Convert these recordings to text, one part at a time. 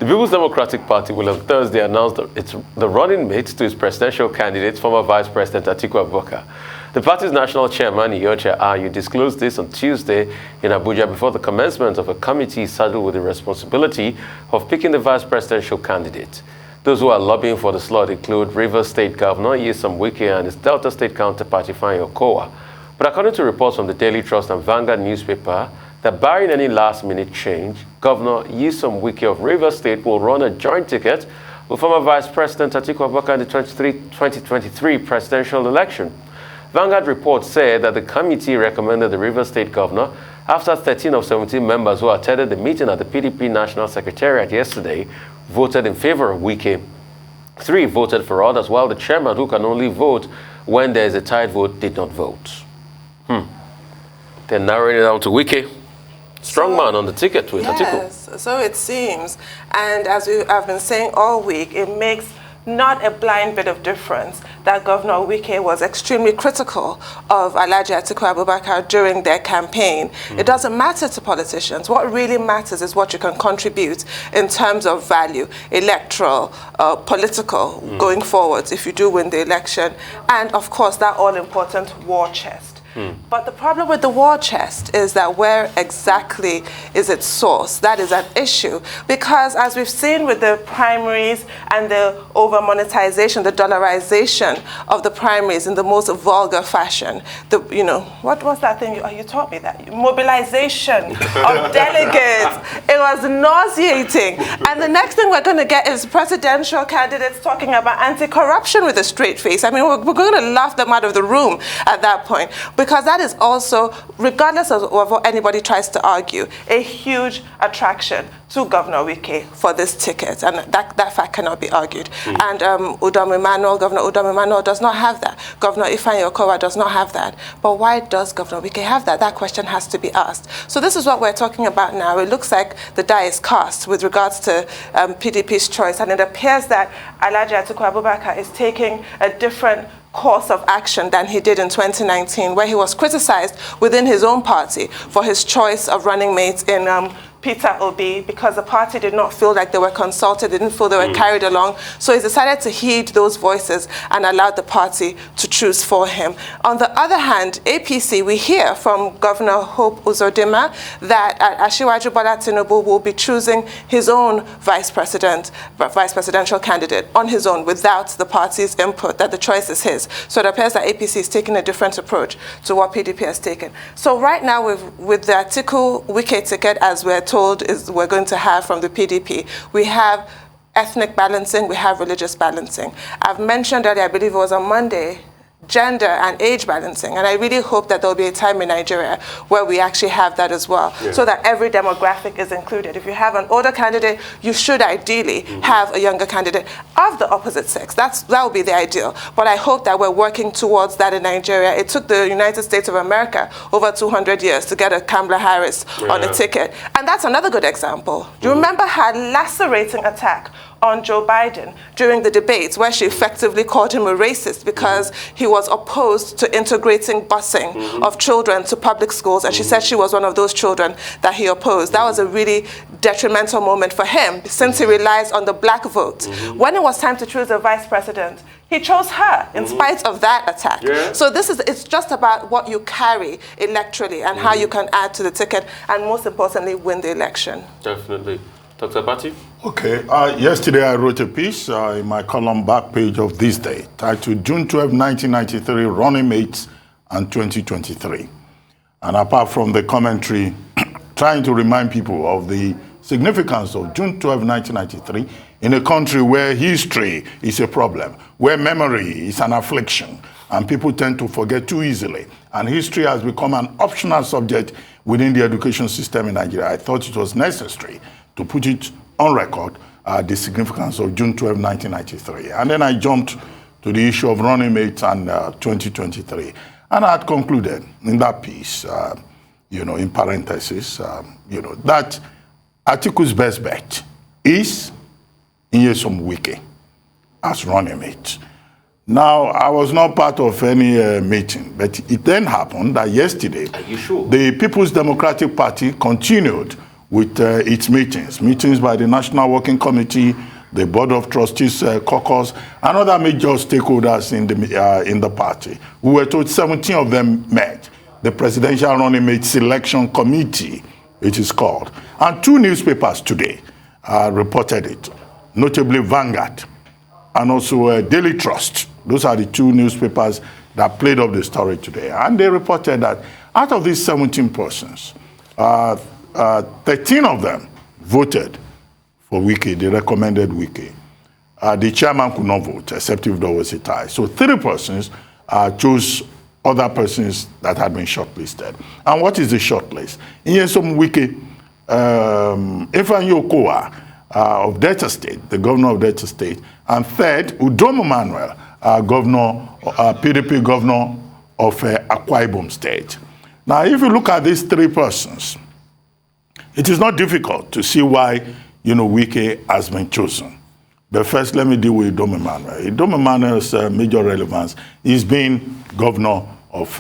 The People's Democratic Party will on Thursday announce the running mate to its presidential candidate, former Vice President Atiku Abubakar. The party's national chairman, Iyorchia Ayu, disclosed this on Tuesday in Abuja before the commencement of a committee saddled with the responsibility of picking the vice presidential candidate. Those who are lobbying for the slot include Rivers State Governor Nyesom Wike and his Delta State counterpart Ifeanyi Okowa. But according to reports from the Daily Trust and Vanguard newspaper, that barring any last-minute change, Governor Nyesom Wike of Rivers State will run a joint ticket with former Vice President Atiku Abubakar in the 2023 presidential election. Vanguard reports say that the committee recommended the Rivers State Governor after 13 of 17 members who attended the meeting at the PDP National Secretariat yesterday voted in favor of Wike. 3 voted for others, while the chairman, who can only vote when there is a tied vote, did not vote. They're narrowing it down to Wike. Strong man on the ticket with Atiku. Yes, so it seems. And as I've been saying all week, it makes not a blind bit of difference that Governor Wike was extremely critical of Alhaji Atiku Abubakar during their campaign. It doesn't matter to politicians. What really matters is what you can contribute in terms of value, electoral, political, going forwards if you do win the election, and of course that all-important war chest. But the problem with the war chest is that where exactly is its source? That is an issue. Because as we've seen with the primaries and the over-monetization, the dollarization of the primaries in the most vulgar fashion, what was that thing? You taught me that. Mobilization of delegates. It was nauseating. And the next thing we're going to get is presidential candidates talking about anti-corruption with a straight face. I mean, we're going to laugh them out of the room at that point. Because that is also, regardless of what anybody tries to argue, a huge attraction to Governor Wike for this ticket. And that fact cannot be argued. And Governor Udom Emmanuel does not have that. Governor Ifeanyi Okowa does not have that. But why does Governor Wike have that? That question has to be asked. So this is what we're talking about now. It looks like the die is cast with regards to PDP's choice. And it appears that Alhaji Atiku Abubakar is taking a different course of action than he did in 2019, where he was criticized within his own party for his choice of running mates in Peter Obi, because the party did not feel like they were consulted, they didn't feel they were carried along. So he decided to heed those voices and allowed the party to choose for him. On the other hand, APC, we hear from Governor Hope Uzodinma that Asiwaju Bola Tinubu will be choosing his own vice presidential candidate on his own without the party's input, that the choice is his. So it appears that APC is taking a different approach to what PDP has taken. So right now with the Atiku Wike ticket, as we're told we're going to have from the PDP, we have ethnic balancing, we have religious balancing. I've mentioned earlier, I believe it was on Monday, gender and age balancing. And I really hope that there'll be a time in Nigeria where we actually have that as well, so that every demographic is included. If you have an older candidate, you should ideally have a younger candidate of the opposite sex. That would be the ideal. But I hope that we're working towards that in Nigeria. It took the United States of America over 200 years to get a Kamala Harris on a ticket. And that's another good example. Do you remember her lacerating attack on Joe Biden during the debates, where she effectively called him a racist because he was opposed to integrating busing of children to public schools, and she said she was one of those children that he opposed. That was a really detrimental moment for him, since he relies on the black vote. When it was time to choose a vice president, he chose her in spite of that attack. So it's just about what you carry electorally and how you can add to the ticket, and most importantly, win the election. Definitely. Dr. Bati? Okay. Yesterday I wrote a piece in my column back page of This Day titled June 12, 1993, Running Mates and 2023. And apart from the commentary, trying to remind people of the significance of June 12, 1993 in a country where history is a problem, where memory is an affliction, and people tend to forget too easily. And history has become an optional subject within the education system in Nigeria. I thought it was necessary to put it on record, the significance of June 12, 1993. And then I jumped to the issue of running mates and 2023. And I had concluded in that piece, in parentheses, that Atiku's best bet is Nyesom Wike as running mate. Now, I was not part of any meeting, but it then happened that yesterday, Are you sure? the People's Democratic Party continued with its meetings by the National Working Committee, the Board of Trustees caucus, and other major stakeholders in the party. We were told 17 of them met. The Presidential Running Mate Selection Committee, it is called. And 2 newspapers today reported it, notably Vanguard and also Daily Trust. Those are the 2 newspapers that played up the story today. And they reported that out of these 17 persons, 13 of them voted for Wike. They recommended Wike. The chairman could not vote, except if there was a tie. So 3 persons chose other persons that had been shortlisted. And what is the shortlist? Nyesom Wike, Ifeanyi Okowa of Delta State, the governor of Delta State, and third, Udom Emmanuel, PDP governor of Akwa Ibom State. Now, if you look at these 3 persons, it is not difficult to see why, Wike has been chosen. But first, let me deal with Udom Emmanuel. Udom Emmanuel's major relevance is being governor of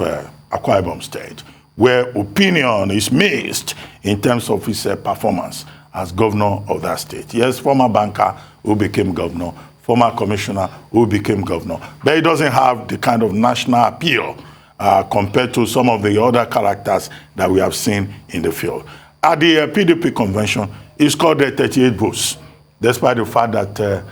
Akwa Ibom State, where opinion is mixed in terms of his performance as governor of that state. Yes, former banker who became governor, former commissioner who became governor, but he doesn't have the kind of national appeal compared to some of the other characters that we have seen in the field. At the PDP convention, he scored 38 votes, despite the fact that,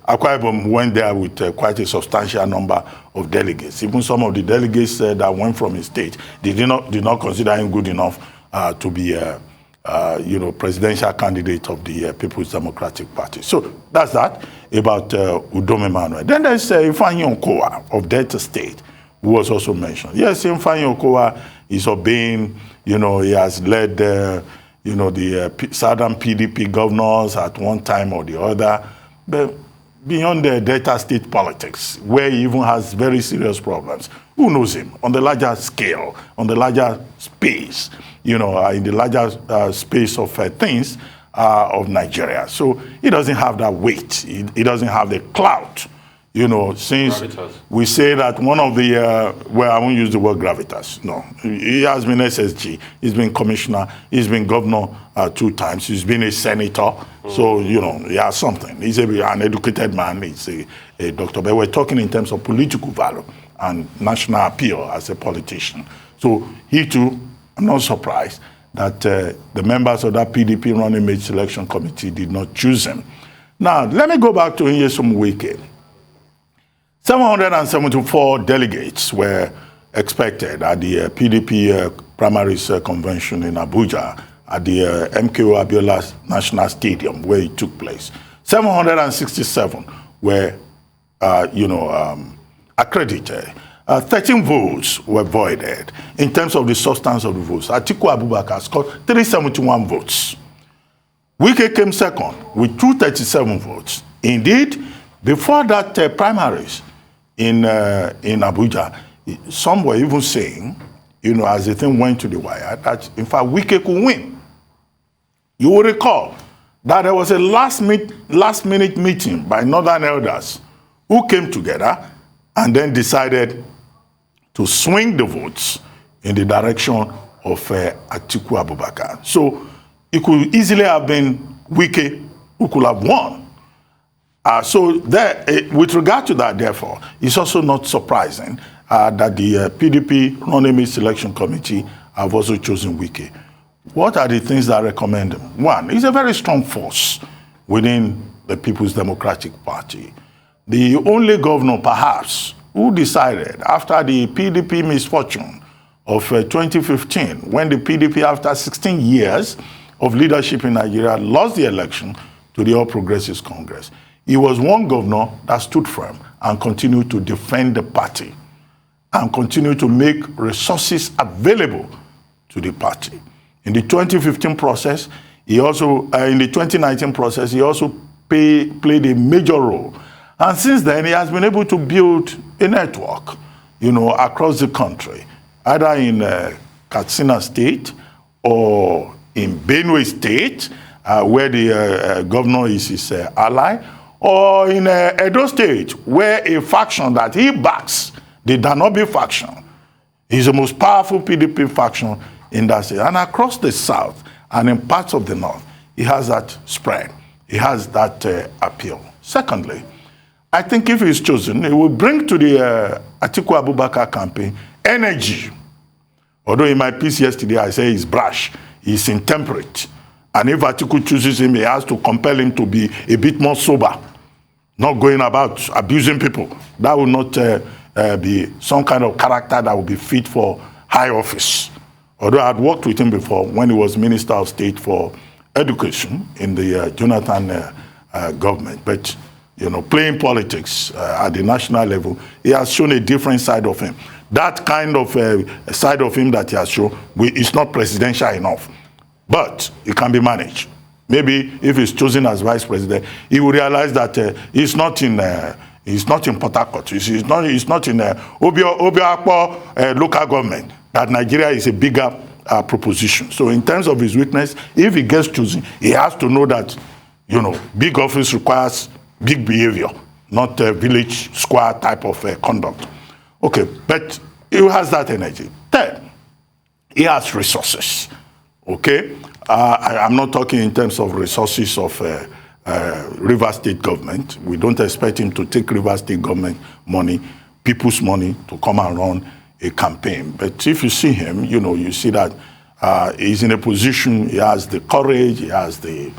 Akwa Ibom went there with quite a substantial number of delegates. Even some of the delegates that went from his state, they did not consider him good enough to be presidential candidate of the People's Democratic Party. So that's that about Udom Emmanuel. Then there's Ifeanyi Okowa of Delta State, who was also mentioned. Yes, Ifeanyi Okowa is obeying, he has led, the Southern PDP governors at one time or the other. But beyond the Delta State politics, where he even has very serious problems, who knows him on the larger scale, on the larger space, in the larger space of things of Nigeria. So he doesn't have that weight. He doesn't have the clout, since gravitas. We say that one of the, I won't use the word gravitas, no. He has been SSG, he's been commissioner, he's been governor 2 times, he's been a senator, so, he has something. He's an educated man, he's a doctor, but we're talking in terms of political value and national appeal as a politician. So he too, I'm not surprised that the members of that PDP running mate selection committee did not choose him. Now, let me go back to Nyesom Wike. 774 delegates were expected at the PDP primaries convention in Abuja at the MKO Abiola National Stadium where it took place. 767 were, accredited. 13 votes were voided. In terms of the substance of the votes, Atiku Abubakar scored 371 votes. Wike came second with 237 votes. Indeed, before that primaries in Abuja, some were even saying, as the thing went to the wire, that in fact Wike could win. You will recall that there was a last-minute meeting by Northern elders who came together and then decided to swing the votes in the direction of Atiku Abubakar. So it could easily have been Wike who could have won. So there, with regard to that, therefore, it's also not surprising that the PDP running mate selection committee have also chosen Wike. What are the things that I recommend him? One, he's a very strong force within the People's Democratic Party. The only governor, perhaps, who decided after the PDP misfortune of 2015, when the PDP, after 16 years of leadership in Nigeria, lost the election to the All Progressives Congress. He was one governor that stood firm and continued to defend the party and continued to make resources available to the party. In the 2015 process, he also, in the 2019 process, he also played a major role. And since then, he has been able to build a network, across the country, either in Katsina State or in Benue State, where the governor is his ally, or in Edo State, where a faction that he backs, the Danobi faction, is the most powerful PDP faction in that state. And across the South, And in parts of the north, he has that spread. He has that appeal. Secondly, I think if he's chosen, it will bring to the Atiku Abubakar campaign energy. Although in my piece yesterday, I say he's brash, he's intemperate. And if Atiku chooses him, he has to compel him to be a bit more sober, not going about abusing people. That will not be some kind of character that will be fit for high office. Although I'd worked with him before when he was Minister of State for Education in the Jonathan government. But, playing politics at the national level, he has shown a different side of him. That kind of side of him that he has shown is not presidential enough. But it can be managed. Maybe if he's chosen as vice president, he will realize that he's not in Port Harcourt. He's not in Obiakpo local government. That Nigeria is a bigger proposition. So in terms of his weakness, if he gets chosen, he has to know that, big office requires big behavior, not a village square type of conduct. Okay, but he has that energy. Third, he has resources. Okay, I'm not talking in terms of resources of Rivers State government. We don't expect him to take Rivers State government money, people's money, to come and run a campaign. But if you see him, you see that he's in a position, he has the courage, he has the,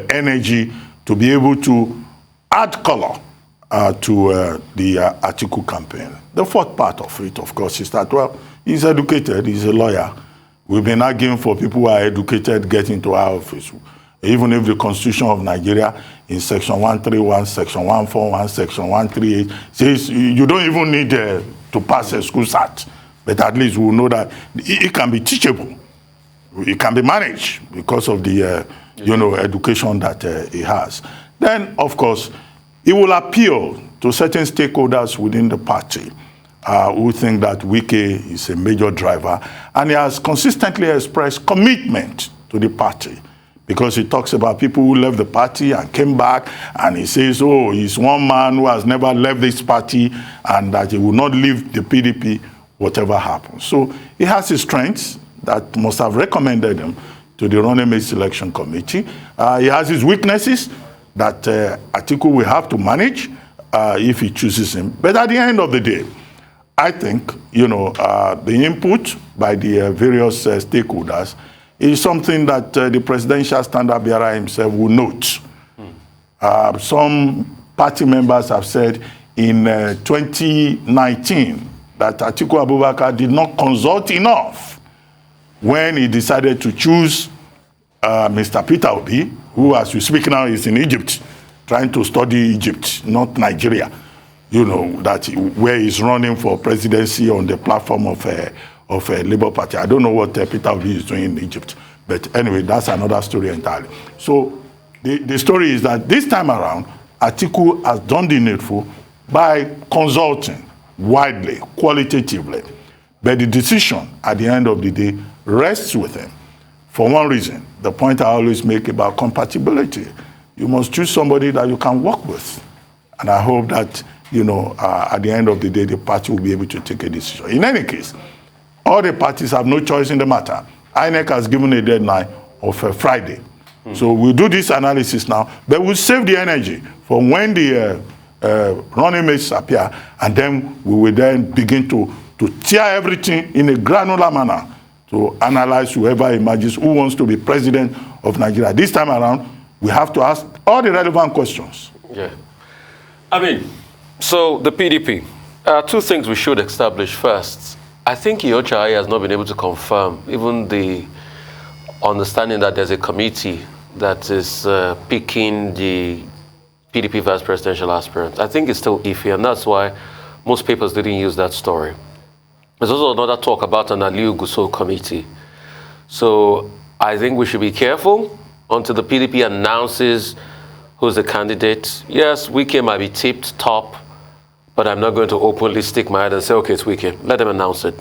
energy to be able to add color to the Atiku campaign. The fourth part of it, of course, is that, well, he's educated, he's a lawyer. We've been arguing for people who are educated getting to our office. Even if the Constitution of Nigeria in Section 131, Section 141, Section 138 says you don't even need to pass a school cert, but at least we'll know that it can be teachable. It can be managed because of the, education that he has. Then, of course, it will appeal to certain stakeholders within the party who think that Wike is a major driver, and he has consistently expressed commitment to the party, because he talks about people who left the party and came back, and he says, oh, he's one man who has never left this party and that he will not leave the PDP, whatever happens. So he has his strengths that must have recommended him to the running mate selection committee. He has his weaknesses that Atiku will have to manage if he chooses him. But at the end of the day, I think, the input by the various stakeholders is something that the presidential standard bearer himself will note. Some party members have said in 2019 that Atiku Abubakar did not consult enough when he decided to choose Mr. Peter Obi, who, as we speak now, is in Egypt, trying to study Egypt, not Nigeria. That where he's running for presidency on the platform of a Labour Party. I don't know what Peter Obi is doing in Egypt. But anyway, that's another story entirely. So the story is that this time around, Atiku has done the needful by consulting widely, qualitatively. But the decision at the end of the day rests with him. For one reason, the point I always make about compatibility. You must choose somebody that you can work with. And I hope that, at the end of the day, the party will be able to take a decision. In any case, all the parties have no choice in the matter. INEC has given a deadline of Friday. So we'll do this analysis now, but we'll save the energy for when the running mates appear, and then we will then begin to tear everything in a granular manner to analyze whoever emerges who wants to be president of Nigeria. This time around, we have to ask all the relevant questions. Yeah. So the PDP, two things we should establish first. I think Iochai has not been able to confirm even the understanding that there's a committee that is picking the PDP vice presidential aspirant. I think it's still iffy, and that's why most papers didn't use that story. There's also another talk about an Aliu Gusau committee. So I think we should be careful until the PDP announces who's the candidate. Yes, Wike might be tipped top, but I'm not going to openly stick my head and say, okay, it's Wike. Let them announce it.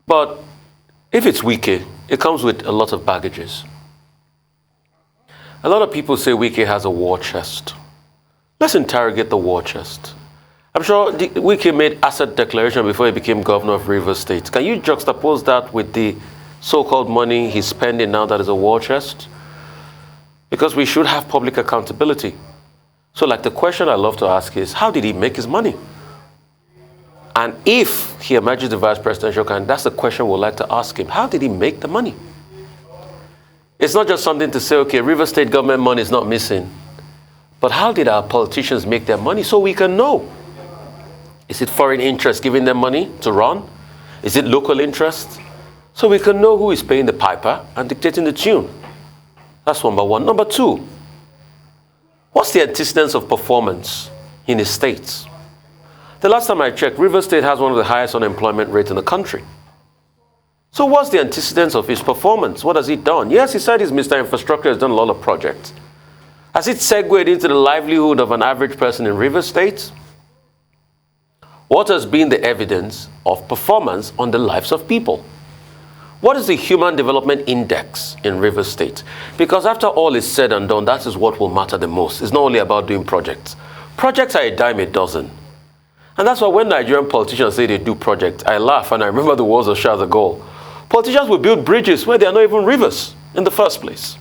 But if it's Wike, it comes with a lot of baggages. A lot of people say Wike has a war chest. Let's interrogate the war chest. I'm sure Wike made asset declaration before he became governor of Rivers State. Can you juxtapose that with the so-called money he's spending now that is a war chest? Because we should have public accountability. So like the question I love to ask is, how did he make his money? And if he emerges the vice presidential candidate, that's the question we'd like to ask him. How did he make the money? It's not just something to say, okay, River State government money is not missing. But how did our politicians make their money so we can know? Is it foreign interest giving them money to run? Is it local interest? So we can know who is paying the piper and dictating the tune. That's number one. Number two, what's the antecedents of performance in his states? The last time I checked, River State has one of the highest unemployment rates in the country. So what's the antecedents of his performance? What has he done? Yes, he said he's Mr. Infrastructure, has done a lot of projects. Has it segued into the livelihood of an average person in River State? What has been the evidence of performance on the lives of people? What is the Human Development Index in River State? Because after all is said and done, that is what will matter the most. It's not only about doing projects. Projects are a dime a dozen. And that's why when Nigerian politicians say they do projects, I laugh and I remember the words of Charles de Gaulle. Politicians will build bridges where there are not even rivers in the first place.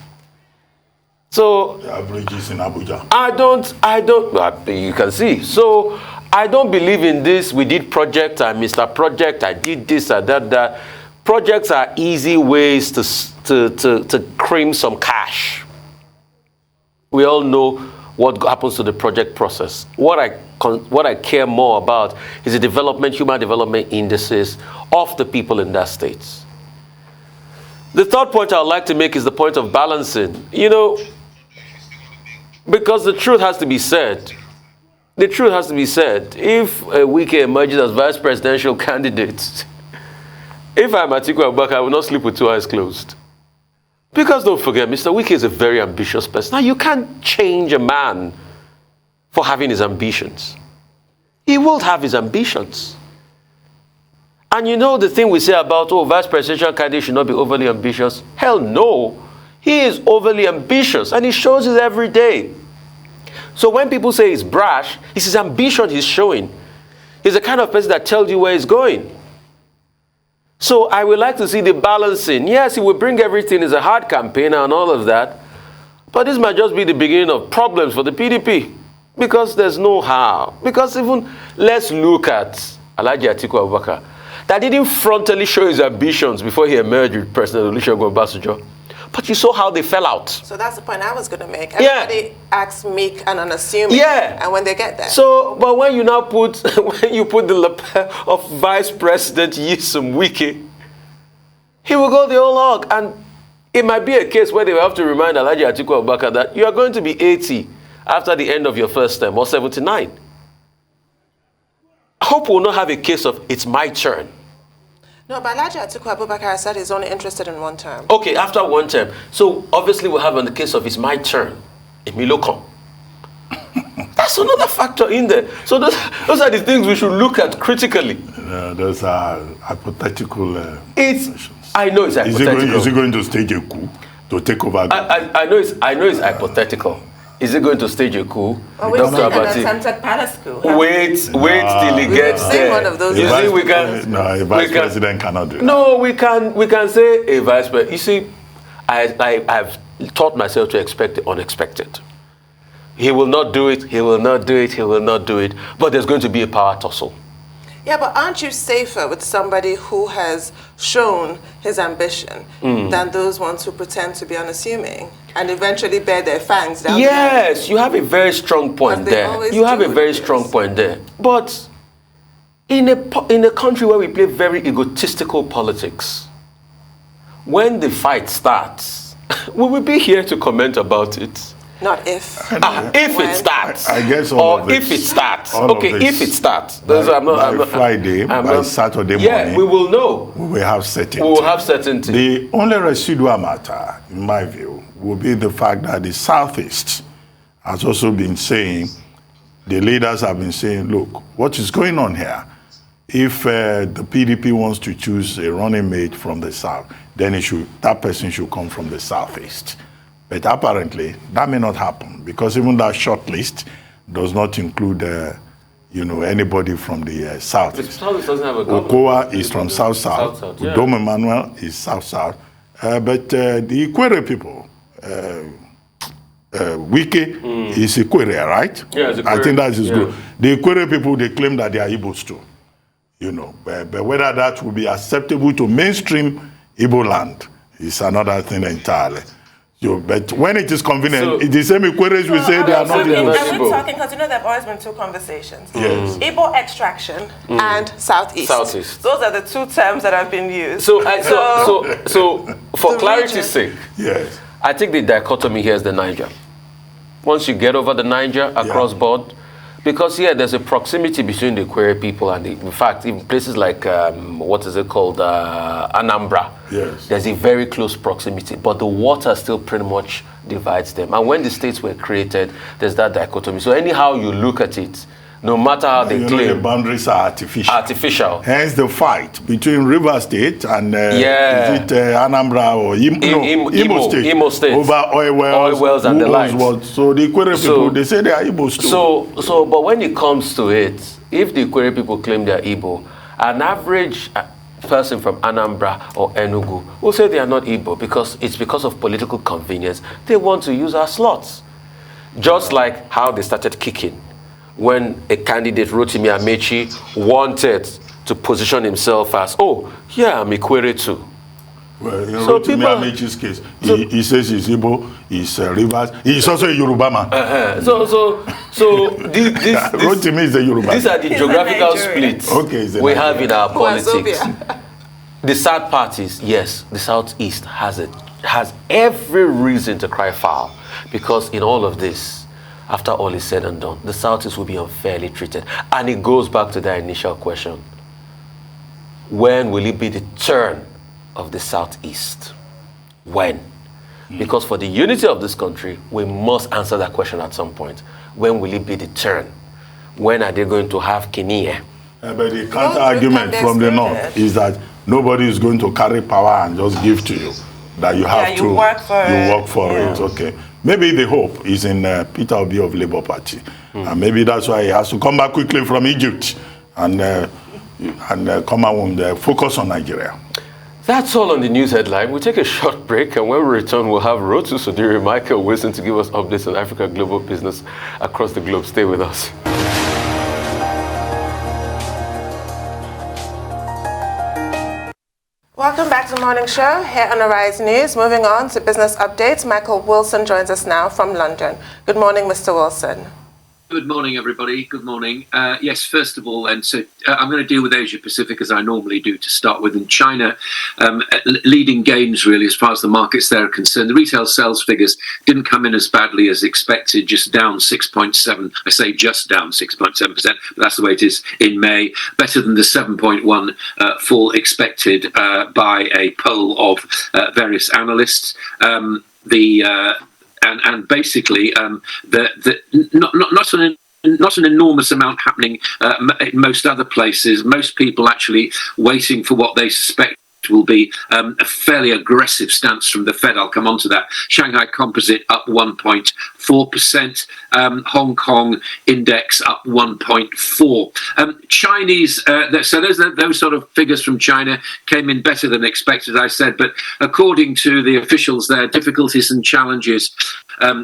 So There are bridges in Abuja. you can see. So I don't believe in this. We did project, I missed a project, I did this, I did that. Projects are easy ways to cream some cash. We all know what happens to the project process. What I care more about is the human development indices of the people in that state. The third point I'd like to make is the point of balancing. You know, because the truth has to be said. The truth has to be said. If Wike emerges as vice presidential candidate, if I'm Atiku Abubakar, I will not sleep with two eyes closed. Because don't forget, Mr. Wike is a very ambitious person. Now, you can't change a man for having his ambitions. He will have his ambitions. And you know the thing we say about, vice presidential candidate should not be overly ambitious? Hell no. He is overly ambitious, and he shows it every day. So when people say he's brash, it's his ambition he's showing. He's the kind of person that tells you where he's going. So I would like to see the balancing. Yes, he will bring everything. He's a hard campaigner and all of that. But this might just be the beginning of problems for the PDP. Because there's no how. Because even, let's look at Alhaji Atiku Abubakar, that didn't frontally show his ambitions before he emerged with President Olusegun Obasanjo. But you saw how they fell out. So that's the point I was going to make. Everybody acts meek and unassuming. Yeah. And when they get there. So, but when you now put, when you put the lapel of Vice President Nyesom Wike, he will go the whole hog. And it might be a case where they will have to remind Alhaji Atiku Abubakar that you are going to be 80 after the end of your first term, or 79. I hope we'll not have a case of, it's my turn. No, but Alhaji Atiku Abubakar said he's only interested in one term. Okay, after one term. So obviously we'll have on the case of it's my turn. Emilio come. That's another factor in there. So those are the things we should look at critically. Those are hypothetical notions. I know it's hypothetical. Is he going to stage a coup to take over? I know it's hypothetical. Is it going to stage a coup? Or we've seen an attempted palace coup. Wait till he gets there. One of those. A vice president cannot do that. No, we can say a vice president. You see, I've taught myself to expect the unexpected. He will not do it, he will not do it, he will not do it. But there's going to be a power tussle. Yeah, but aren't you safer with somebody who has shown his ambition than those ones who pretend to be unassuming and eventually bear their fangs down? Yes, you have a very strong point there. You have a very strong point there. But in a country where we play very egotistical politics, when the fight starts, we will be here to comment about it. Not if. If it starts. I guess if it starts. Okay, if it starts. By Friday, by Saturday morning. We will know. We will have certainty. We will have certainty. The only residual matter, in my view, will be the fact that the Southeast has also been saying, the leaders have been saying, look, what is going on here? If the PDP wants to choose a running mate from the South, then that person should come from the Southeast. But apparently, that may not happen because even that short list does not include anybody from the south. The south doesn't have a governor. Okowa is from south-south. Yeah. Udom Emmanuel is south-south. But the Ikwere people, Wike is Ikwere, right? Yeah, it's Ikwere. I think that is good. The Ikwere people, they claim that they are Igbos too. But whether that will be acceptable to mainstream Igbo land is another thing entirely. But when it is convenient, the same Ikweres will say they are not Igbo. And we're talking, because there have always been two conversations. Yes. Igbo extraction and Southeast. Southeast. Those are the two terms that have been used. So for clarity's sake, yes, I think the dichotomy here is the Niger. Once you get over the Niger across board, because there's a proximity between the Ikwere people and in fact, in places like, Anambra, yes, there's a very close proximity, but the water still pretty much divides them. And when the states were created, there's that dichotomy. So anyhow you look at it, no matter how they claim, the boundaries are artificial. Hence the fight between River State and Anambra or Imo State over oil wells and the like. So the Ikwere people, they say they are Igbos too. So, but when it comes to it, if the Ikwere people claim they are Igbo, an average person from Anambra or Enugu will say they are not Igbo because it's because of political convenience. They want to use our slots. Just like how they started kicking when a candidate, Rotimi Amechi, wanted to position himself as, I'm Ikwere too. Well, in Rotimi Amechi's case, he says he's Igbo, he's Rivers, he's also a Yoruba man. Rotimi is a Yoruba. These are the geographical splits we have in our politics. The sad part is, yes, the Southeast has every reason to cry foul, because in all of this, after all is said and done, the Southeast will be unfairly treated. And it goes back to that initial question. When will it be the turn of the Southeast? When? Because for the unity of this country, we must answer that question at some point. When will it be the turn? When are they going to have Kenya? But the counter-argument from the North is that nobody is going to carry power and just give to you. That you have to work for it. Okay. Maybe the hope is in Peter Obi of Labour Party. And maybe that's why he has to come back quickly from Egypt and come out and focus on Nigeria. That's all on the news headline. We'll take a short break, and when we return, we'll have Rotu Sodiri Michael Wilson to give us updates on Africa global business across the globe. Stay with us. Welcome back to the morning show here on Arise News. Moving on to business updates, Michael Wilson joins us now from London. Good morning, Mr. Wilson. Good morning, everybody. Good morning. Yes, first of all, and so I'm going to deal with Asia Pacific as I normally do to start with. In China, leading gains really as far as the markets there are concerned. The retail sales figures didn't come in as badly as expected, just down 6.7. I say just down 6.7%, but that's the way it is in May. Better than the 7.1 fall expected by a poll of various analysts. And basically, not an enormous amount happening in most other places. Most people actually waiting for what they suspect will be a fairly aggressive stance from the Fed. I'll come on to that. Shanghai Composite up 1.4%. Hong Kong Index up 1.4%. Chinese, so those sort of figures from China came in better than expected, I said, but according to the officials there, difficulties and challenges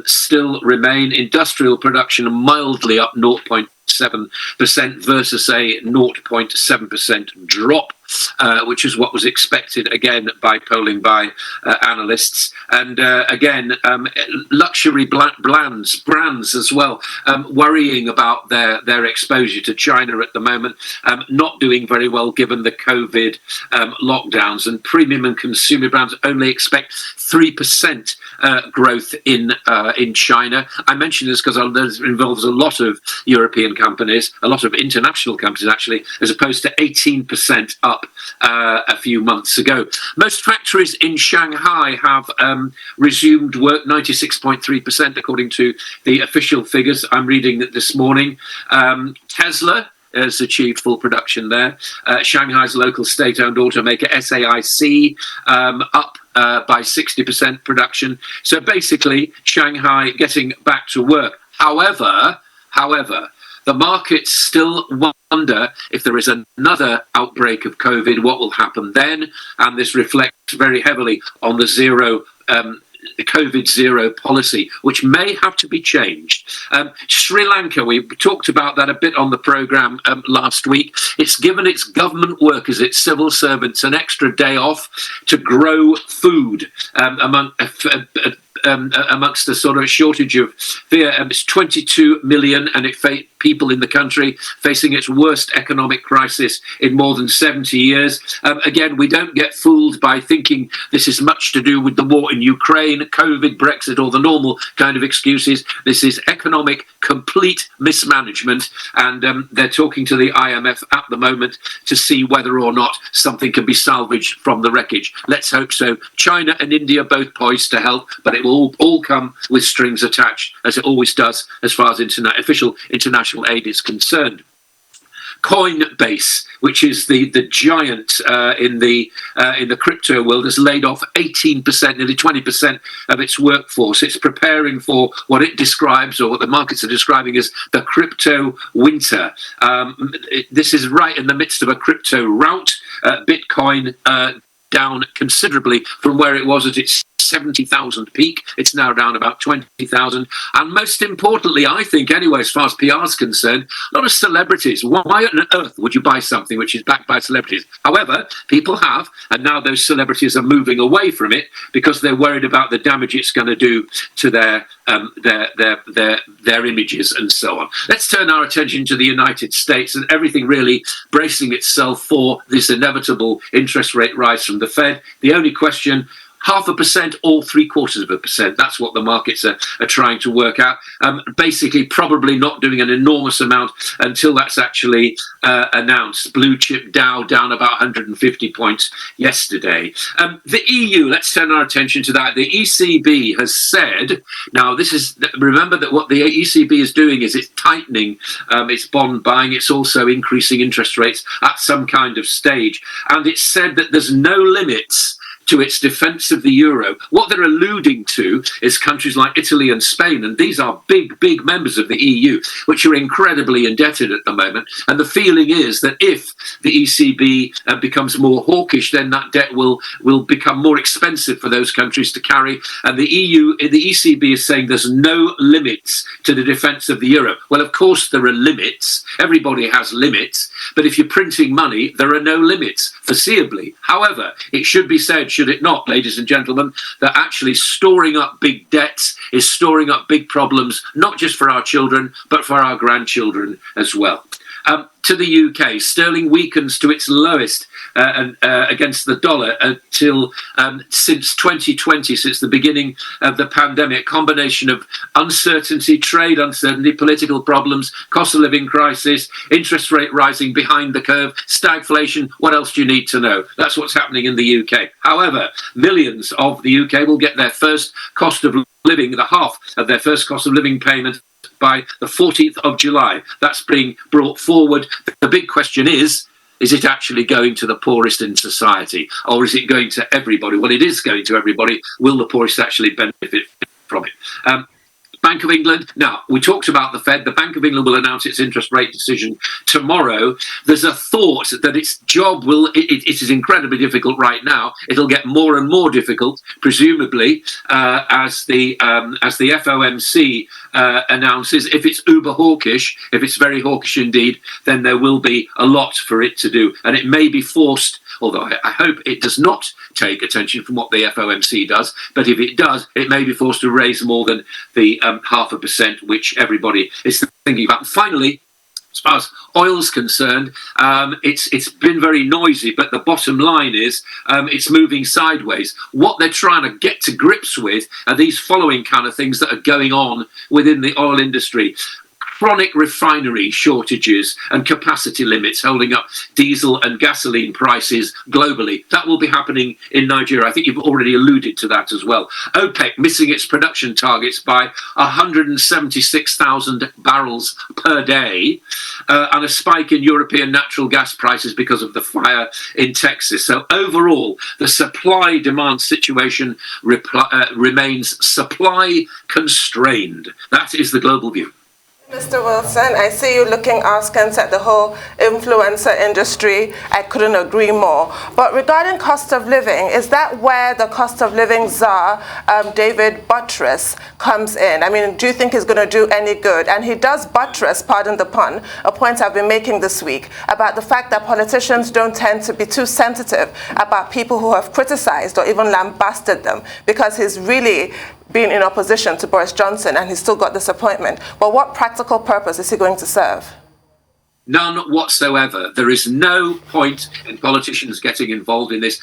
still remain. Industrial production mildly up 0.7% versus a 0.7% drop, which is what was expected again by polling by analysts. And again, luxury brands as well, worrying about their exposure to China at the moment, not doing very well given the COVID lockdowns. And premium and consumer brands only expect 3% growth in China. I mention this because it involves a lot of European companies, a lot of international companies actually, as opposed to 18% up a few months ago. Most factories in Shanghai have resumed work, 96.3% according to the official figures I'm reading this morning. Tesla has achieved full production there. Shanghai's local state-owned automaker SAIC up by 60% production. So basically, Shanghai getting back to work. However, The markets still wonder if there is another outbreak of COVID, what will happen then? And this reflects very heavily on the COVID zero policy, which may have to be changed. Sri Lanka, we talked about that a bit on the programme last week. It's given its government workers, its civil servants, an extra day off to grow food amongst the sort of shortage of fear. It's 22 million people in the country facing its worst economic crisis in more than 70 years. Again, we don't get fooled by thinking this is much to do with the war in Ukraine, COVID, Brexit, or the normal kind of excuses. This is economic complete mismanagement, and they're talking to the IMF at the moment to see whether or not something can be salvaged from the wreckage. Let's hope so. China and India both poised to help, but it will all come with strings attached, as it always does as far as official international aid is concerned. Coinbase, which is the giant in the crypto world, has laid off 18%, nearly 20% of its workforce. It's preparing for what it describes, or what the markets are describing, as the crypto winter. This is right in the midst of a crypto rout. Bitcoin down considerably from where it was at its 70,000 peak. It's now down about 20,000. And most importantly, I think anyway, as far as PR is concerned, a lot of celebrities. Why on earth would you buy something which is backed by celebrities? However, people have, and now those celebrities are moving away from it because they're worried about the damage it's going to do to their images and so on. Let's turn our attention to the United States, and everything really bracing itself for this inevitable interest rate rise from the Fed. The only question: 0.5% or 0.75%. That's what the markets are trying to work out. Basically, probably not doing an enormous amount until that's actually announced. Blue chip Dow down about 150 points yesterday. The EU, let's turn our attention to that. The ECB has said, now remember that what the ECB is doing is it's tightening its bond buying. It's also increasing interest rates at some kind of stage. And it's said that there's no limits to its defence of the euro. What they're alluding to is countries like Italy and Spain, and these are big, big members of the EU, which are incredibly indebted at the moment. And the feeling is that if the ECB becomes more hawkish, then that debt will become more expensive for those countries to carry. And the ECB is saying there's no limits to the defence of the euro. Well, of course there are limits. Everybody has limits. But if you're printing money, there are no limits, foreseeably. However, it should be said, should it not, ladies and gentlemen, that actually storing up big debts is storing up big problems, not just for our children, but for our grandchildren as well. To the UK, sterling weakens to its lowest against the dollar since 2020, since the beginning of the pandemic. Combination of uncertainty, trade uncertainty, political problems, cost of living crisis, interest rate rising behind the curve, stagflation. What else do you need to know? That's what's happening in the UK. However, millions of the UK will get their first cost of living, the half of their first cost of living payment, by the 14th of July. That's being brought forward. The big question is it actually going to the poorest in society, or is it going to everybody? Well, it is going to everybody. Will the poorest actually benefit from it? Bank of England. Now, we talked about the Fed. The Bank of England will announce its interest rate decision tomorrow. There's a thought that its job it is incredibly difficult right now. It'll get more and more difficult, presumably, as the FOMC announces. If it's uber hawkish, if it's very hawkish indeed, then there will be a lot for it to do. And it may be forced, although I hope it does not take attention from what the FOMC does, but if it does, it may be forced to raise more than the 0.5%, which everybody is thinking about. And finally, as far as oil's concerned, it's been very noisy, but the bottom line is it's moving sideways. What they're trying to get to grips with are these following kind of things that are going on within the oil industry. Chronic refinery shortages and capacity limits holding up diesel and gasoline prices globally. That will be happening in Nigeria. I think you've already alluded to that as well. OPEC missing its production targets by 176,000 barrels per day, and a spike in European natural gas prices because of the fire in Texas. So overall, the supply-demand situation remains supply constrained. That is the global view. Mr. Wilson, I see you looking askance at the whole influencer industry. I couldn't agree more. But regarding cost of living, is that where the cost of living czar, David Buttress, comes in? I mean, do you think he's going to do any good? And he does buttress, pardon the pun, a point I've been making this week about the fact that politicians don't tend to be too sensitive about people who have criticized or even lambasted them, because he's really been in opposition to Boris Johnson and he's still got this appointment. But what practical purpose is he going to serve? None whatsoever. There is no point in politicians getting involved in this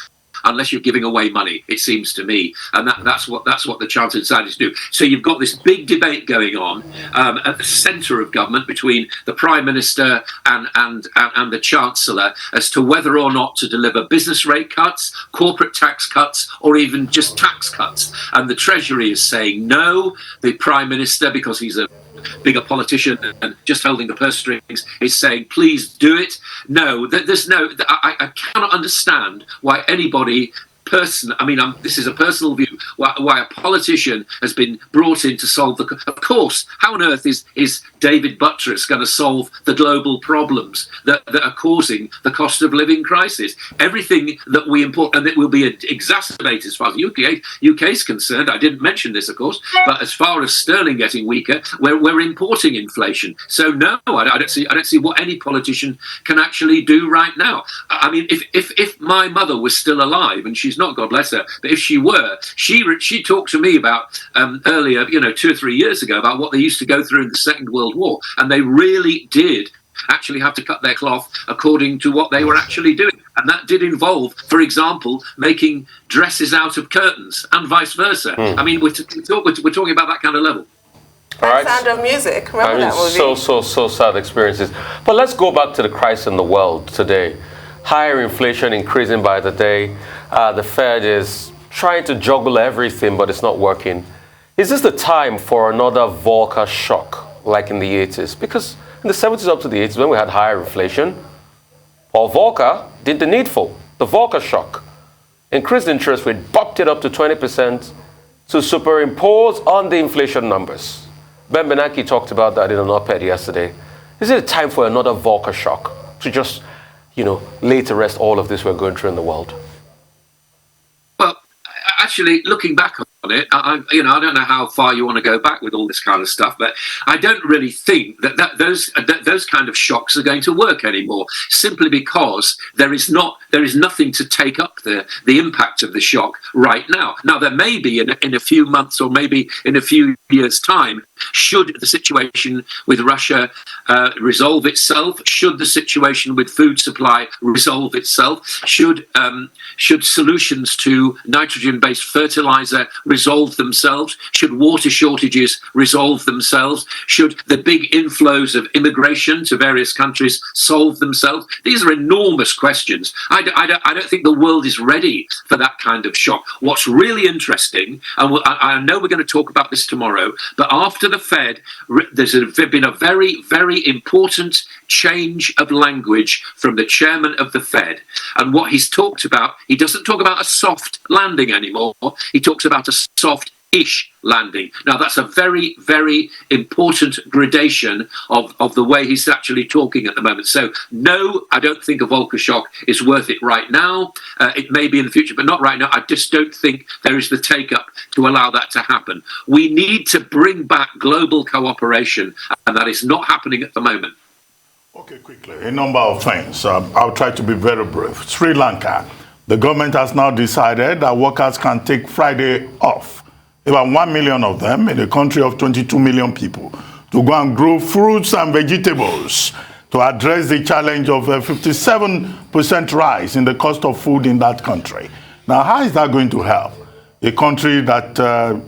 unless you're giving away money, it seems to me. And that's what the Chancellor decided to do. So you've got this big debate going on at the centre of government between the Prime Minister and the Chancellor as to whether or not to deliver business rate cuts, corporate tax cuts, or even just tax cuts. And the Treasury is saying no. The Prime Minister, because he's a bigger politician and just holding the purse strings, is saying, please do it. No, there's no, I cannot understand why anybody this is a personal view, why a politician has been brought in to solve of course, how on earth is David Buttress going to solve the global problems that are causing the cost of living crisis? Everything that we import, and it will be exacerbated as far as UK is concerned. I didn't mention this, of course, but as far as sterling getting weaker, we're importing inflation. So no, I don't see what any politician can actually do right now. I mean, if my mother was still alive, and she's not, God bless her, but if she were, she talked to me about earlier, 2 or 3 years ago, about what they used to go through in the Second World War, and they really did actually have to cut their cloth according to what they were actually doing. And that did involve, for example, making dresses out of curtains and vice versa. I mean, we're talking about that kind of level. All right. Sound of Music. Remember that movie? So sad experiences. But let's go back to the crisis in the world today. Higher inflation increasing by the day. The Fed is trying to juggle everything, but it's not working. Is this the time for another Volcker shock, like in the 80s? Because in the 70s up to the 80s, when we had higher inflation, Paul Volcker did the needful. The Volcker shock. Increased interest rate, bumped it up to 20% to superimpose on the inflation numbers. Ben Bernanke talked about that in an op-ed yesterday. Is it a time for another Volcker shock to just, lay to rest all of this we're going through in the world? Well, actually, looking back on it, I don't know how far you want to go back with all this kind of stuff, but I don't really think that those kind of shocks are going to work anymore. Simply because there is nothing to take up the impact of the shock right now. Now there may be in a few months or maybe in a few years' time, should the situation with Russia resolve itself, should the situation with food supply resolve itself, should solutions to nitrogen-based fertilizer resolve themselves, should water shortages resolve themselves, should the big inflows of immigration to various countries solve themselves? These are enormous questions. I don't think the world is ready for that kind of shock. What's really interesting, and I know we're going to talk about this tomorrow, but after the Fed, there's been a very, very important change of language from the chairman of the Fed. And what he's talked about, he doesn't talk about a soft landing anymore. He talks about a soft-ish landing. Now, that's a very, very important gradation of the way he's actually talking at the moment. So, no, I don't think a Volcker shock is worth it right now. It may be in the future, but not right now. I just don't think there is the take-up to allow that to happen. We need to bring back global cooperation, and that is not happening at the moment. Okay, quickly, a number of things. I'll try to be very brief. Sri Lanka, the government has now decided that workers can take Friday off. About 1 million of them in a country of 22 million people to go and grow fruits and vegetables to address the challenge of a 57% rise in the cost of food in that country. Now, how is that going to help a country that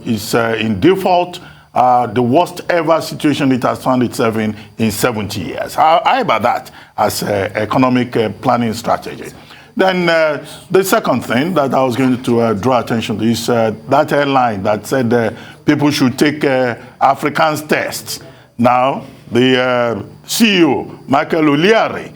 is in default, the worst ever situation it has found itself in 70 years? How about that as an economic planning strategy? Then the second thing that I was going to draw attention to is that headline that said people should take Africans tests. Now, the CEO, Michael Oliari,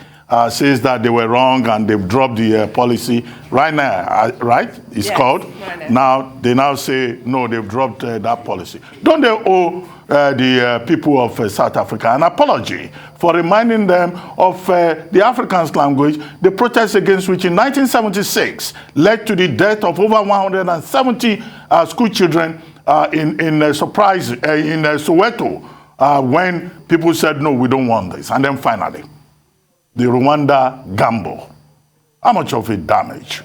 says that they were wrong and they've dropped the policy. Right now, right? It's Yes, called. right Now, they now say, no, they've dropped that policy. Don't they owe the people of South Africa an apology for reminding them of the Afrikaans language, the protest against which in 1976 led to the death of over 170 school children in Soweto, when people said, no, we don't want this. And then finally, the Rwanda gamble. How much of a damage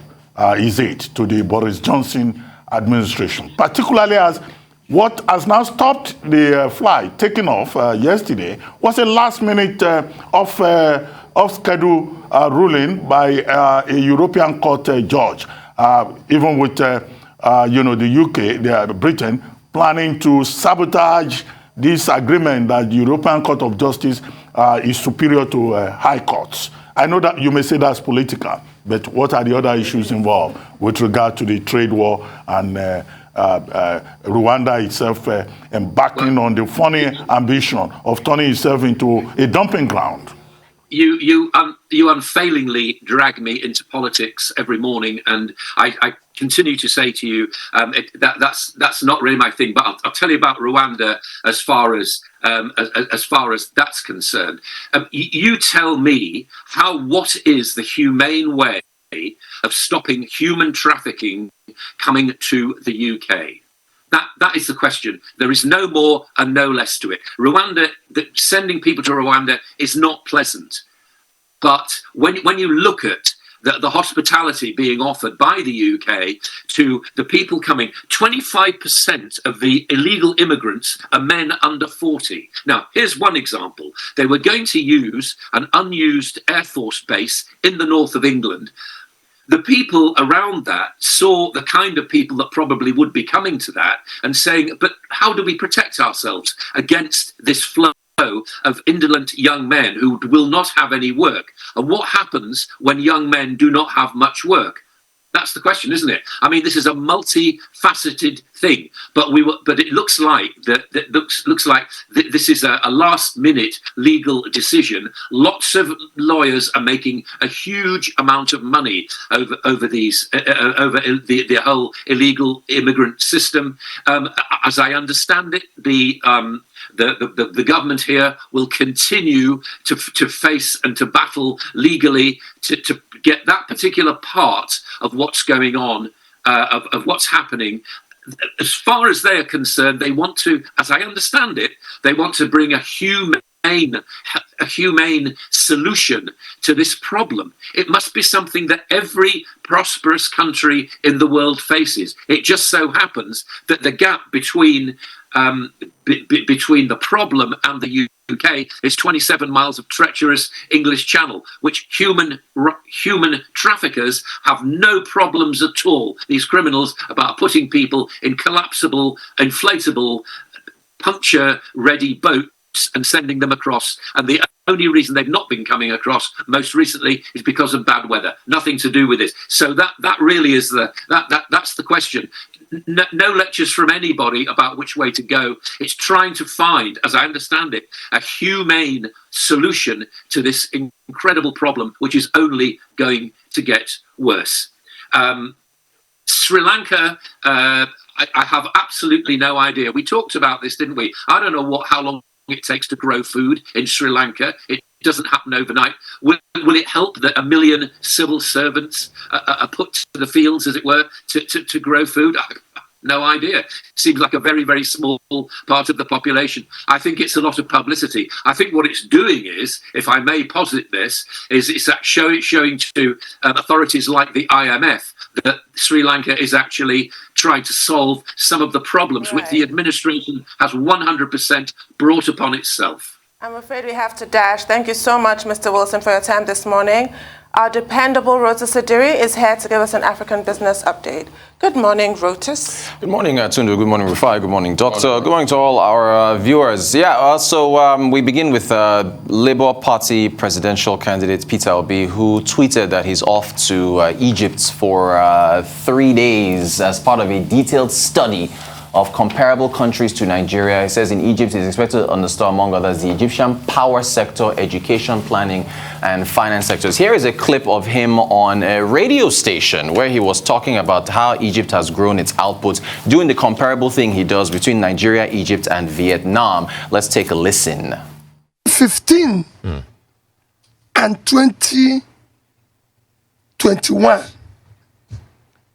is it to the Boris Johnson administration, particularly as what has now stopped the flight taking off yesterday was a last-minute off-schedule ruling by a European court judge, even with the UK, Britain, planning to sabotage this agreement that the European Court of Justice is superior to high courts. I know that you may say that's political, but what are the other issues involved with regard to the trade war and Rwanda itself embarking on the funny ambition of turning itself into a dumping ground? You unfailingly drag me into politics every morning, and I continue to say to you that's not really my thing. But I'll tell you about Rwanda as far as that's concerned. You tell me what is the humane way of stopping human trafficking coming to the UK? That is the question. There is no more and no less to it. Rwanda, sending people to Rwanda is not pleasant. But when you look at the hospitality being offered by the UK to the people coming, 25% of the illegal immigrants are men under 40. Now, here's one example. They were going to use an unused Air Force base in the north of England. The people around that saw the kind of people that probably would be coming to that and saying, but how do we protect ourselves against this flow of indolent young men who will not have any work? And what happens when young men do not have much work? That's the question, isn't it? I mean, this is a multifaceted thing, but it looks like this is a last-minute legal decision. Lots of lawyers are making a huge amount of money over the whole illegal immigrant system. As I understand it, the government here will continue to face and to battle legally to get that particular part of what's going on, of what's happening. As far as they are concerned, they want to, as I understand it, they want to bring a humane solution to this problem. It must be something that every prosperous country in the world faces. It just so happens that the gap between the problem and the UK is 27 miles of treacherous English Channel, which human traffickers have no problems at all, these criminals, about putting people in collapsible, inflatable, puncture-ready boats and sending them across. And the only reason they've not been coming across most recently is because of bad weather. Nothing to do with this. So that really is that's the question. No lectures from anybody about which way to go. It's trying to find, as I understand it, a humane solution to this incredible problem, which is only going to get worse. Sri Lanka, I have absolutely no idea. We talked about this, didn't we? I don't know how long it takes to grow food in Sri Lanka. It doesn't happen overnight. Will it help that 1 million civil servants are put to the fields, as it were, to grow food? No idea. Seems like a very, very small part of the population. I think it's a lot of publicity. I think what it's doing is, if I may posit this, is it's showing to authorities like the IMF that Sri Lanka is actually trying to solve some of the problems which the administration has 100% brought upon itself. I'm afraid we have to dash. Thank you so much, Mr. Wilson, for your time this morning. Our dependable Rotus Sidiri is here to give us an African business update. Good morning, Rotus. Good morning, Tundu. Good morning, Rufai. Good morning, Doctor. Good morning to all our viewers. So we begin with Labour Party presidential candidate Peter Obi, who tweeted that he's off to Egypt for 3 days as part of a detailed study of comparable countries to Nigeria. He says in Egypt he's expected to understand, among others, the Egyptian power sector, education, planning, and finance sectors. Here is a clip of him on a radio station where he was talking about how Egypt has grown its output, doing the comparable thing he does between Nigeria, Egypt, and Vietnam. Let's take a listen. 15 and 2021.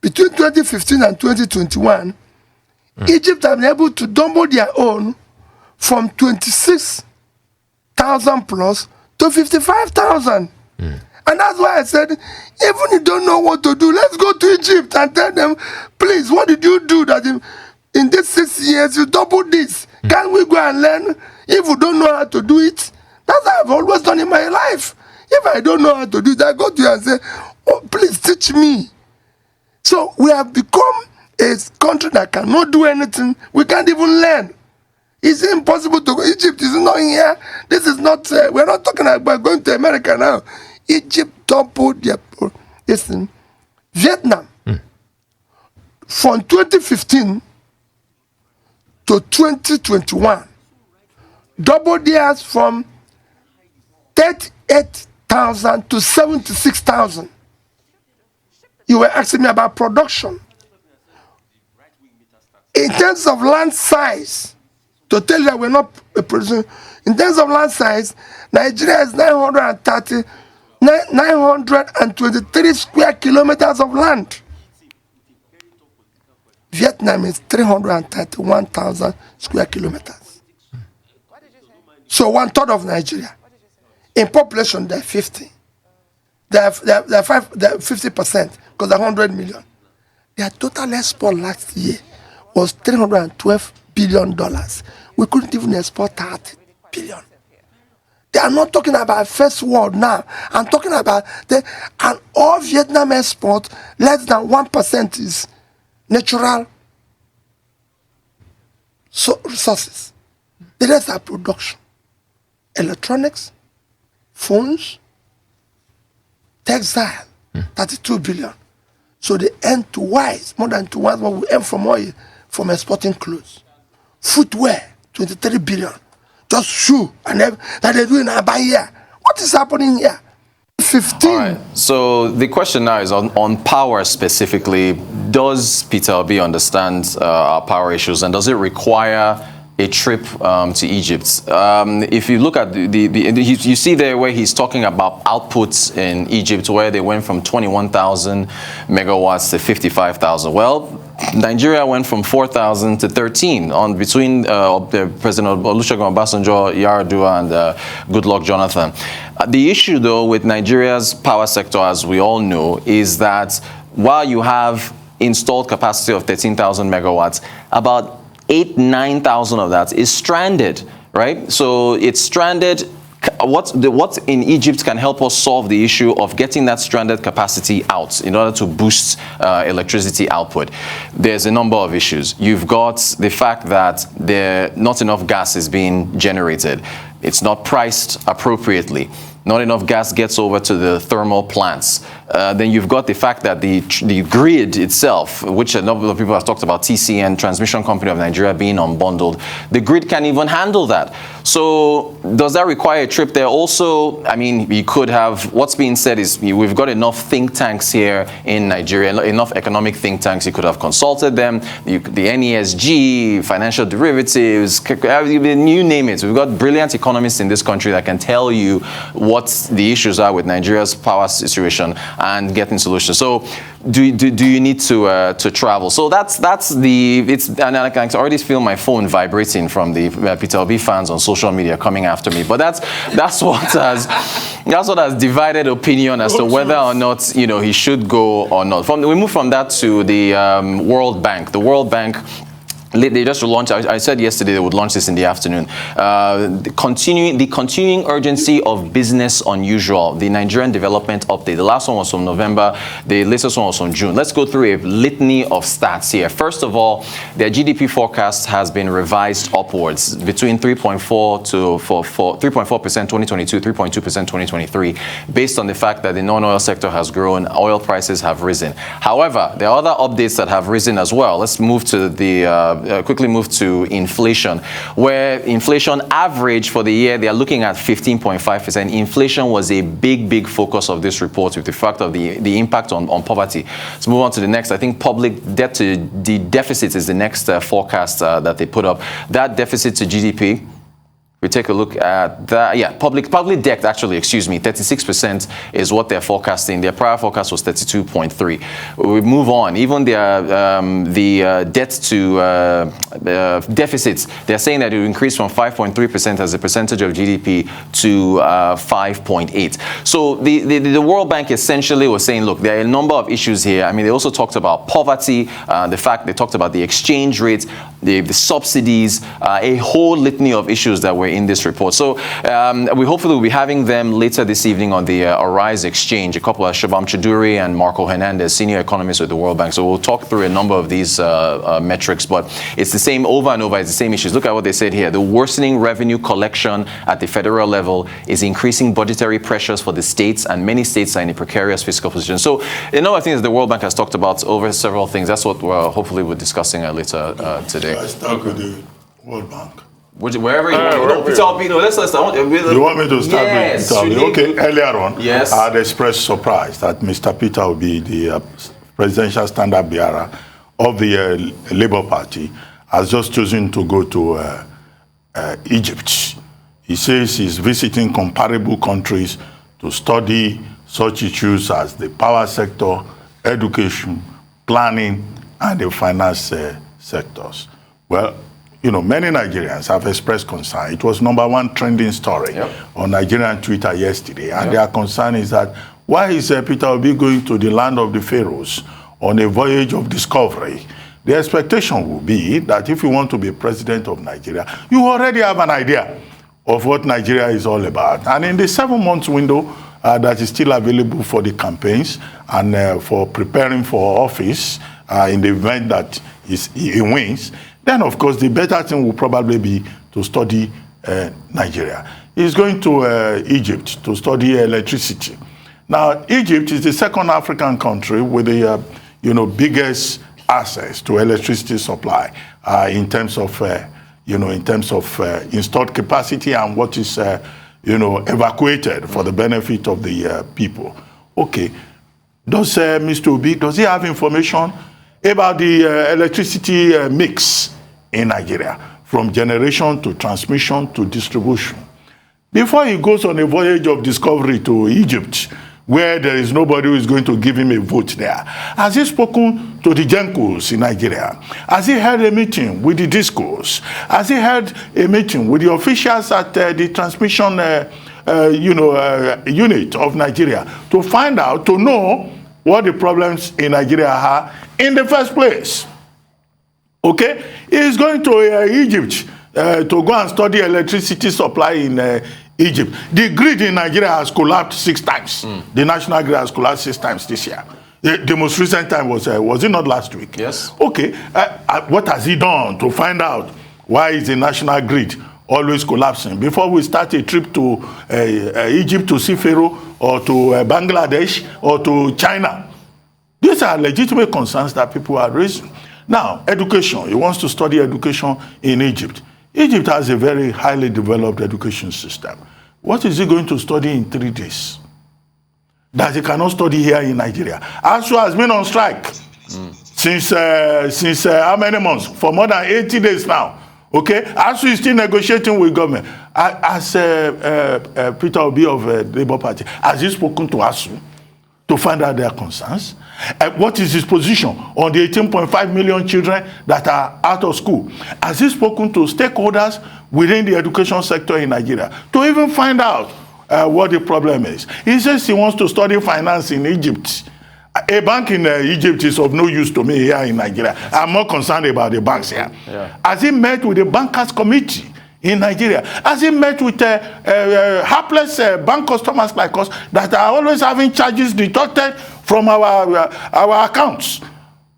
Between 2015 and 2021, Egypt have been able to double their own from 26,000 plus to 55,000. And that's why I said, even if you don't know what to do, let's go to Egypt and tell them, please, what did you do that in these 6 years you doubled this? Can we go and learn if we don't know how to do it? That's what I've always done in my life. If I don't know how to do it, I go to you and say, oh, please teach me. So we have become a country that cannot do anything. We can't even learn. It's impossible to go. Egypt is not here. This is not, we're not talking about going to America now. Egypt doubled their, listen, Vietnam, from 2015 to 2021, doubled theirs from 38,000 to 76,000. You were asking me about production. In terms of land size, to tell you that we're not producing, in terms of land size, Nigeria is 923 square kilometers of land. Vietnam is 331,000 square kilometers. So 1/3 of Nigeria. In population, they're 50. They're 50%, because they're 100 million. Their total export last year was $312 billion. We couldn't even export 30 billion. They are not talking about first world now. I'm talking about and all Vietnam export, less than 1% is natural resources. The rest are production. Electronics, phones, textile, 32 billion. So they earn twice, more than twice what we earn from oil, from exporting clothes. Footwear, 23 billion. Just shoe and that they do in Abaya. What is happening here? 15. All right. So the question now is on power specifically. Does Peter Obi understand our power issues, and does it require a trip to Egypt? If you look at you see there where he's talking about outputs in Egypt, where they went from 21,000 megawatts to 55,000. Well, Nigeria went from 4,000 to 13 on between President Olusegun Obasanjo, Yar'Adua, and Goodluck Jonathan. The issue, though, with Nigeria's power sector, as we all know, is that while you have installed capacity of 13,000 megawatts, about 9,000 of that is stranded, right? So it's stranded. What in Egypt can help us solve the issue of getting that stranded capacity out in order to boost electricity output? There's a number of issues. You've got the fact that not enough gas is being generated. It's not priced appropriately. Not enough gas gets over to the thermal plants. Then you've got the fact that the grid itself, which a number of people have talked about, TCN, Transmission Company of Nigeria, being unbundled, the grid can't even handle that. So does that require a trip there? Also, I mean, we could have, what's being said is we've got enough think tanks here in Nigeria, enough economic think tanks. You could have consulted them, the NESG, financial derivatives, you name it. We've got brilliant economists in this country that can tell you what the issues are with Nigeria's power situation and getting solutions. So do you need to travel? So that's and I can already feel my phone vibrating from the Peter Obi fans on social media coming after me. But that's what has divided opinion as to whether or not he should go or not. We move from that to the World Bank. The World Bank, they just launched. I said yesterday they would launch this in the afternoon. The continuing urgency of business unusual. The Nigerian development update. The last one was from November. The latest one was from June. Let's go through a litany of stats here. First of all, their GDP forecast has been revised upwards between 3.4% 2022, 3.2% 2023, based on the fact that the non-oil sector has grown, oil prices have risen. However, there are other updates that have risen as well. Let's move to the quickly move to inflation, where inflation average for the year, they are looking at 15.5%. Inflation was a big focus of this report, with the fact of the impact on poverty. Let's move on to the next. I think public debt to the deficit is the next forecast that they put up. That deficit to GDP, we take a look at that. Yeah, public debt, actually, 36% is what they're forecasting. Their prior forecast was 32.3. We move on. Even the debt to deficits, they're saying that it will increase from 5.3% as a percentage of GDP to 5.8. So the World Bank essentially was saying, look, there are a number of issues here. I mean, they also talked about poverty, they talked about the exchange rate, the subsidies, a whole litany of issues that were in this report. So we hopefully will be having them later this evening on the Arise Exchange. A couple of Shabam Chuduri and Marco Hernandez, senior economists with the World Bank. So we'll talk through a number of these metrics, but it's the same over and over. It's the same issues. Look at what they said here. The worsening revenue collection at the federal level is increasing budgetary pressures for the states, and many states are in a precarious fiscal position. So I think the World Bank has talked about over several things. That's what hopefully we're discussing later today. I start with the World Bank. Wherever you want. Peter Obi, let's you want me to start with Peter Obi? Okay, earlier on, yes. I had expressed surprise that Mr. Peter Obi, the presidential standard bearer of the Labour Party, has just chosen to go to Egypt. He says he's visiting comparable countries to study such issues as the power sector, education, planning, and the finance sectors. Well, many Nigerians have expressed concern. It was #1 trending story on Nigerian Twitter yesterday. And their concern is that why is Peter Obi going to the land of the pharaohs on a voyage of discovery? The expectation will be that if you want to be president of Nigeria, you already have an idea of what Nigeria is all about. And in the 7-month window that is still available for the campaigns and for preparing for office in the event that he wins, then, of course, the better thing will probably be to study Nigeria. He's going to Egypt to study electricity. Now, Egypt is the second African country with the biggest access to electricity supply in terms of installed capacity and what is evacuated for the benefit of the people. Okay, does Mr. Obi, does he have information about the electricity mix in Nigeria, from generation to transmission to distribution? Before he goes on a voyage of discovery to Egypt, where there is nobody who is going to give him a vote there, has he spoken to the Jenkos in Nigeria? Has he held a meeting with the Discos? Has he held a meeting with the officials at the transmission unit of Nigeria to find out, to know what the problems in Nigeria are in the first place? Okay, he is going to Egypt to go and study electricity supply in Egypt. The grid in Nigeria has collapsed 6 times. The national grid has collapsed 6 times this year. The most recent time was it not last week? Yes. Okay, what has he done to find out why is the national grid always collapsing? Before we start a trip to Egypt to see Pharaoh, or to Bangladesh, or to China. These are legitimate concerns that people are raising. Now, education. He wants to study education in Egypt. Egypt has a very highly developed education system. What is he going to study in 3 days that he cannot study here in Nigeria? ASUU has been on strike since how many months? For more than 80 days now. Okay, ASUU is still negotiating with government. As Peter Obi of the Labour Party, has he spoken to ASUU to find out their concerns? What is his position on the 18.5 million children that are out of school? Has he spoken to stakeholders within the education sector in Nigeria to even find out what the problem is? He says he wants to study finance in Egypt. A bank in Egypt is of no use to me here in Nigeria. I'm more concerned about the banks here. Yeah. Has he met with the bankers committee in Nigeria? Has he met with hapless bank customers like us that are always having charges deducted from our accounts?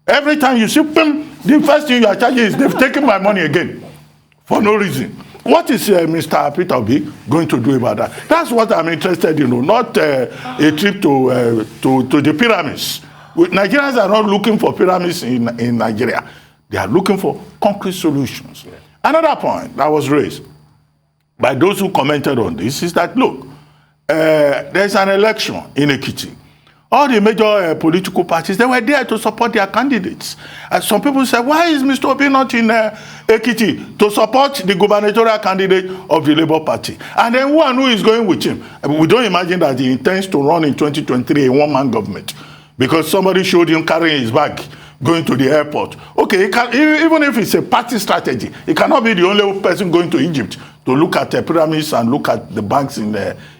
Every time you see them, the first thing you are charging is they've taken my money again for no reason. What is Mr. Peter Obi going to do about that? That's what I'm interested in, not a trip to the pyramids. Nigerians are not looking for pyramids in Nigeria. They are looking for concrete solutions. Yeah. Another point that was raised by those who commented on this is that, look, there's an election in Ekiti. All the major political parties, they were there to support their candidates. And some people said, why is Mr. Obi not in Ekiti to support the gubernatorial candidate of the Labour Party? And then who is going with him? We don't imagine that he intends to run in 2023 a one-man government because somebody showed him carrying his bag going to the airport. Okay, even if it's a party strategy, he cannot be the only person going to Egypt to look at the pyramids and look at the banks in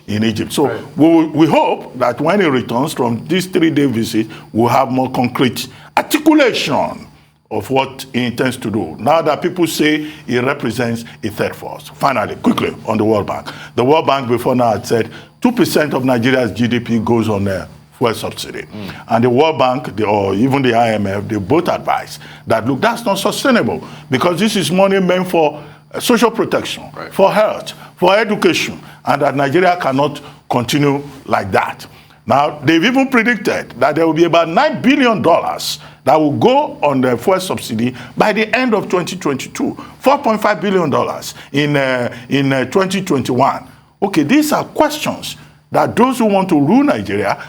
Egypt. So right. we hope that when he returns from this 3-day visit, we'll have more concrete articulation of what he intends to do. Now that people say he represents a third force. Finally, quickly, on the World Bank. The World Bank before now had said 2% of Nigeria's GDP goes on fuel subsidy. And the World Bank, or even the IMF, they both advise that, look, that's not sustainable because this is money meant for social protection, right, for health, for education, and that Nigeria cannot continue like that. Now, they've even predicted that there will be about $9 billion that will go on the fuel subsidy by the end of 2022, $4.5 billion in 2021. Okay, these are questions that those who want to rule Nigeria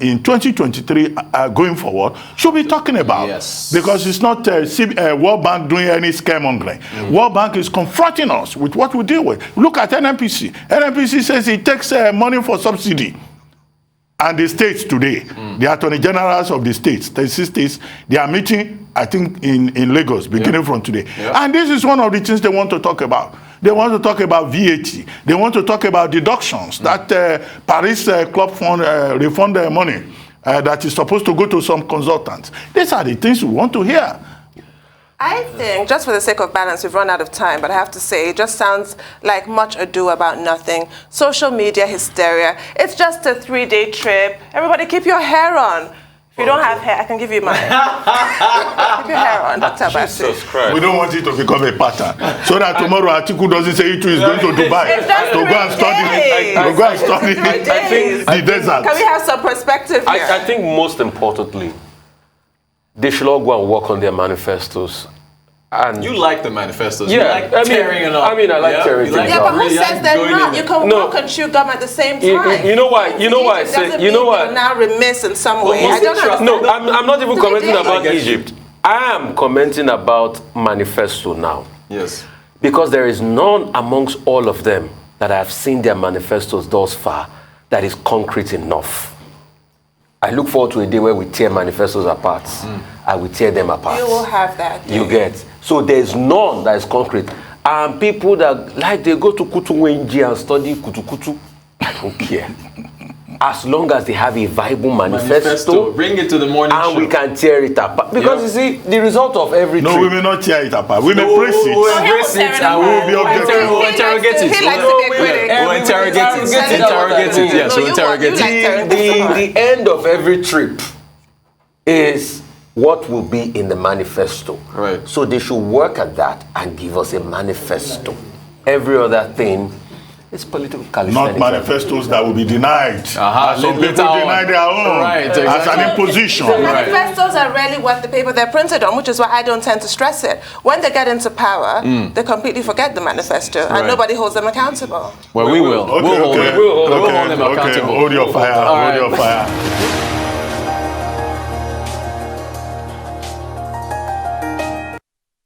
in 2023 going forward should be talking about. Yes. Because it's not World Bank doing any scaremongering. World Bank is confronting us with what we deal with. Look at NNPC. NNPC says it takes money for subsidy. And the states today, the attorney generals of the states, 36 states, they are meeting, I think, in Lagos, beginning from today. And this is one of the things they want to talk about. They want to talk about VAT. They want to talk about deductions, that Paris Club Fund refund money that is supposed to go to some consultants. These are the things we want to hear. I think, just for the sake of balance, we've run out of time, but I have to say, it just sounds like much ado about nothing. Social media hysteria. It's just a 3-day trip. Everybody keep your hair on. If you don't have hair, I can give you mine. Keep your hair on, Dr. Jesus Christ. We don't want it to become a pattern. So that tomorrow Atiku doesn't say he too is going to Dubai to go and study the desert. Can we have some perspective here? I think most importantly, they should all go and work on their manifestos. And you like the manifestos. Yeah, you like tearing it up. I mean, I like tearing things up. Yeah, but who says they're not? You can work and chew gum at the same time. You know why? You know why I say, you know what? You're now remiss in some way. I don't understand. No, I'm not even commenting about Egypt. I am commenting about manifesto now. Yes. Because there is none amongst all of them that I have seen their manifestos thus far that is concrete enough. I look forward to a day where we tear manifestos apart. I will tear them apart. You will have that. You get. So there's none that is concrete. And people that, like, they go to Kutu Wenji and study Kutu. I don't care. As long as they have a viable manifesto. Bring it to the morning and show. we can tear it apart. Because you see, the result of every No, we may not tear it apart. We may praise it. We will embrace it and we will be objective. We'll interrogate it. We'll interrogate it. Interrogate it. Yes, we'll interrogate it. The end of every trip is what will be in the manifesto. Right. So they should work at that and give us a manifesto. Every other thing is political calisthenics. Not manifestos that will be denied. Some people deny their own as an imposition. So manifestos are really what the paper they're printed on, which is why I don't tend to stress it. When they get into power, they completely forget the manifesto, and nobody holds them accountable. Well, we will. We'll hold them accountable. Hold your fire. Hold your fire.